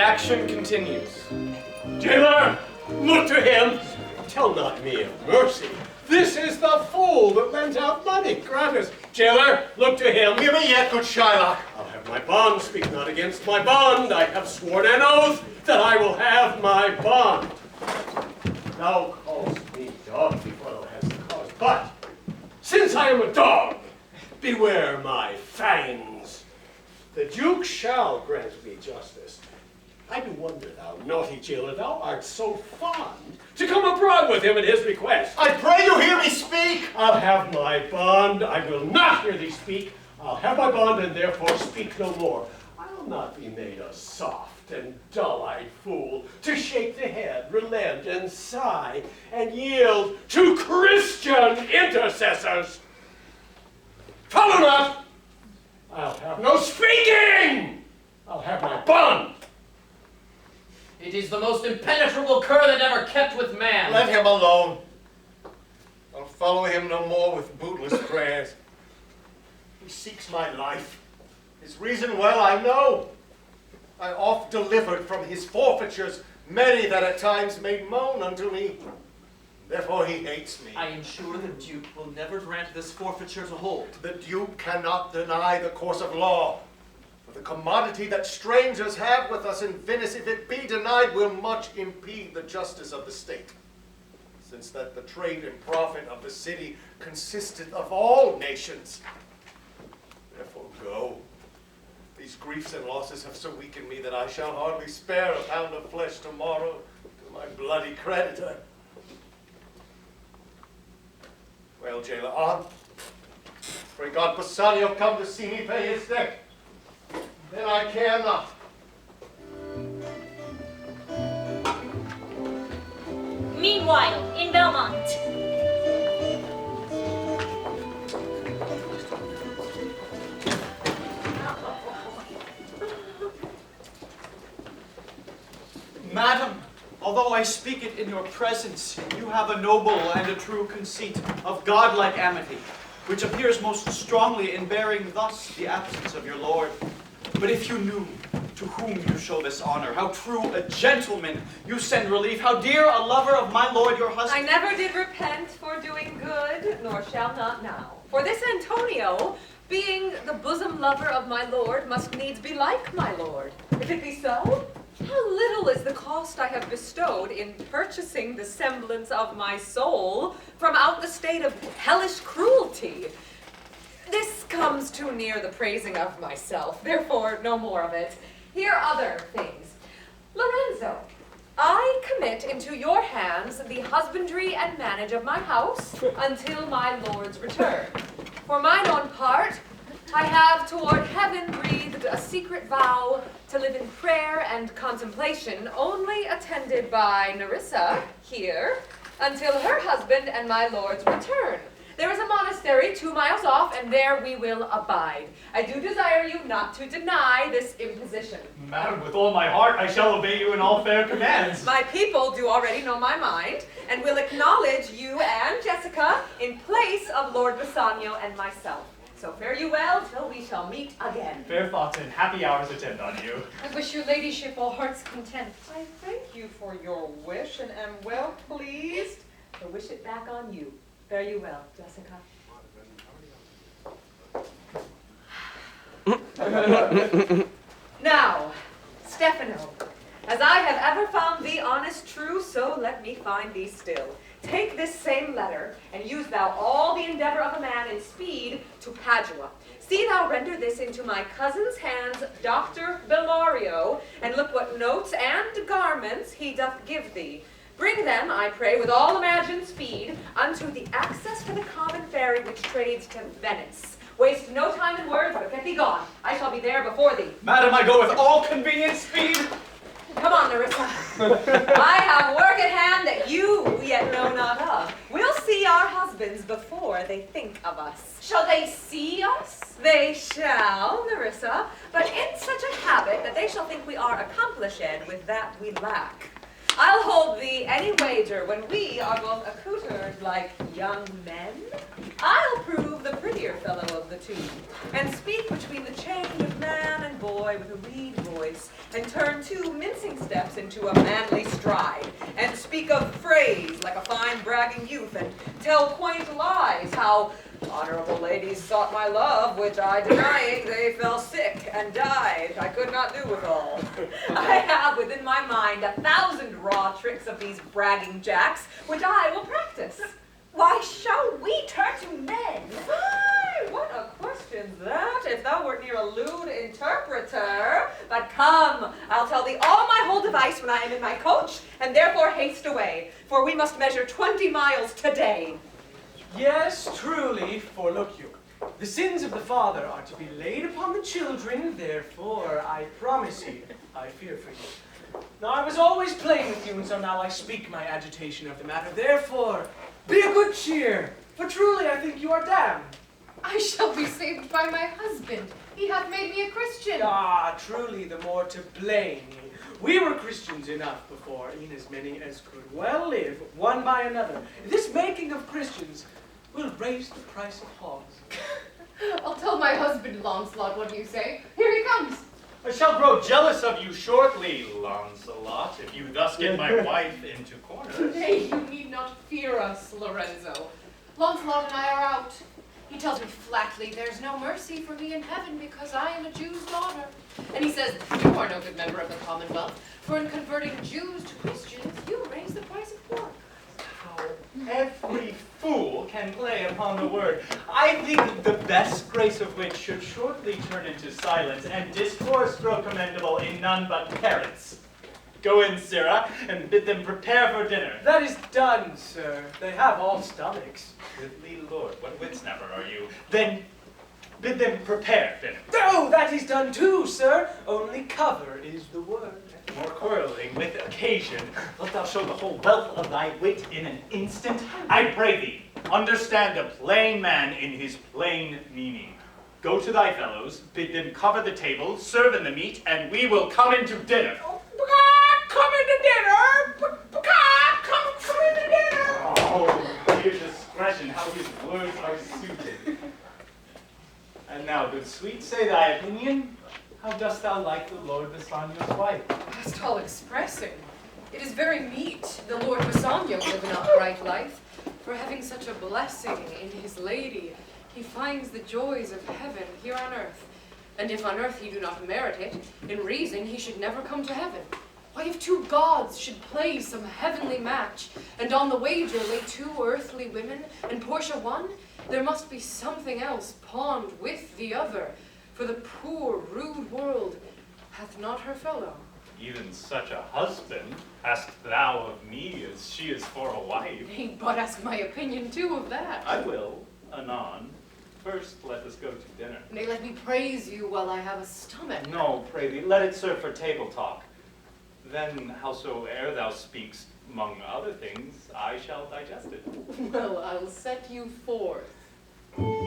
action continues. Jailer, look to him. Tell not me of mercy. This is the fool that lends out money gratis. Jailer, look to him. Hear me yet, good Shylock. I'll have my bond. Speak not against my bond. I have sworn an oath that I will have my bond. Thou callest me dog before thou hast the cause. But since I am a dog, beware my fangs. The Duke shall grant me justice. I do wonder, thou naughty jailer, thou art so fond to come abroad with him at his request. I pray you hear me speak. I'll have my bond. I will not hear thee speak. I'll have my bond and therefore speak no more. I'll not be made a soft and dull-eyed fool to shake the head, relent, and sigh, and yield to Christian intercessors. Follow not. I'll have no speaking. I'll have my bond. It is the most impenetrable cur that ever kept with man. Let him alone. I'll follow him no more with bootless prayers. He seeks my life. His reason well I know. I oft delivered from his forfeitures many that at times made moan unto me. Therefore he hates me. I am sure the Duke will never grant this forfeiture to hold. The Duke cannot deny the course of law. For the commodity that strangers have with us in Venice, if it be denied, will much impede the justice of the state. Since that the trade and profit of the city consisteth of all nations. Therefore go. These griefs and losses have so weakened me that I shall hardly spare a pound of flesh tomorrow to my bloody creditor. Well, jailer, on. Pray God Bassanio come to see me pay his debt. Then I care not. Meanwhile, in Belmont. Madam, although I speak it in your presence, you have a noble and a true conceit of godlike amity, which appears most strongly in bearing thus the absence of your lord. But if you knew to whom you show this honor, how true a gentleman you send relief, how dear a lover of my lord your husband. I never did repent for doing good, nor shall not now. For this Antonio, being the bosom lover of my lord, must needs be like my lord. If it be so, how little is the cost I have bestowed in purchasing the semblance of my soul from out the state of hellish cruelty. This comes too near the praising of myself, therefore no more of it. Here other things. Lorenzo, I commit into your hands the husbandry and manage of my house until my lord's return. For mine own part, I have toward heaven breathed a secret vow to live in prayer and contemplation, only attended by Nerissa here, until her husband and my lord's return. There is a monastery 2 miles off, and there we will abide. I do desire you not to deny this imposition. Madam, with all my heart, I shall obey you in all fair commands. My people do already know my mind, and will acknowledge you and Jessica in place of Lord Bassanio and myself. So fare you well till we shall meet again. Fair thoughts and happy hours attend on you. I wish your ladyship all heart's content. I thank you for your wish, and am well pleased to wish it back on you. Fare you well, Jessica. Now, Stefano, as I have ever found thee honest true, so let me find thee still. Take this same letter, and use thou all the endeavor of a man in speed to Padua. See thou render this into my cousin's hands, Dr. Bellario, and look what notes and garments he doth give thee. Bring them, I pray, with all imagined speed, unto the access to the common ferry which trades to Venice. Waste no time in words, but get thee gone. I shall be there before thee. Madam, I go with all convenient speed. Come on, Nerissa. I have work at hand that you yet know not of. We'll see our husbands before they think of us. Shall they see us? They shall, Nerissa, but in such a habit that they shall think we are accomplished with that we lack. I'll hold thee any wager when we are both accoutered like young men. I'll prove the prettier fellow of the two, and speak between the change of man and boy with a reed voice, and turn two mincing steps into a manly stride, and speak of phrase like a fine bragging youth, and tell quaint lies, how honorable ladies sought my love, which I denying, they fell sick and died. I could not do withal. I have within my mind 1,000 raw tricks of these bragging jacks, which I will practice. Why, shall we turn to men? Why, what a question's that, if thou wert near a lewd interpreter. But come, I'll tell thee all my whole device when I am in my coach, and therefore haste away, for we must measure 20 miles today. Yes, truly, for look you, the sins of the father are to be laid upon the children, therefore I promise you, I fear for you. Now I was always playing with you, and so now I speak my agitation of the matter, therefore be of good cheer, for truly I think you are damned. I shall be saved by my husband. He hath made me a Christian. Ah, truly the more to blame ye. We were Christians enough before, e'en as many as could well live, one by another. This making of Christians will raise the price of hogs. I'll tell my husband, Launcelot, what do you say? Here he comes. I shall grow jealous of you shortly, Lancelot, if you thus get my wife into corners. Nay, you need not fear us, Lorenzo. Launcelot and I are out. He tells me flatly there's no mercy for me in heaven because I am a Jew's daughter. And he says, you are no good member of the Commonwealth, for in converting Jews to Christians, you raise the price of pork. How every fool can play upon the word. I think the best grace of which should shortly turn into silence, and discourse grow commendable in none but parrots. Go in, Sirrah, and bid them prepare for dinner. That is done, sir. They have all stomachs. Goodly Lord, what whipsnapper are you? Then bid them prepare dinner. Oh, that is done too, sir. Only cover is the word. More quarreling with occasion, wilt thou show the whole wealth of thy wit in an instant? I pray thee, understand a plain man in his plain meaning. Go to thy fellows, bid them cover the table, serve in the meat, and we will come into dinner. Come into dinner! Come into dinner! Oh, dear discretion, how his words are suited. And now, good sweet, say thy opinion. How dost thou like the Lord Bassanio's wife? Past all expressing. It is very meet the Lord Bassanio live an upright life, for having such a blessing in his lady, he finds the joys of heaven here on earth. And if on earth he do not merit it, in reason he should never come to heaven. Why, if two gods should play some heavenly match, and on the wager lay two earthly women, and Portia one, there must be something else pawned with the other, for the poor, rude world hath not her fellow. Even such a husband ask thou of me as she is for a wife. Nay, but ask my opinion too of that. I will, anon. First, let us go to dinner. Nay, let me praise you while I have a stomach. No, pray thee, let it serve for table talk. Then, howsoe'er thou speakst, among other things, I shall digest it. Well, I'll set you forth.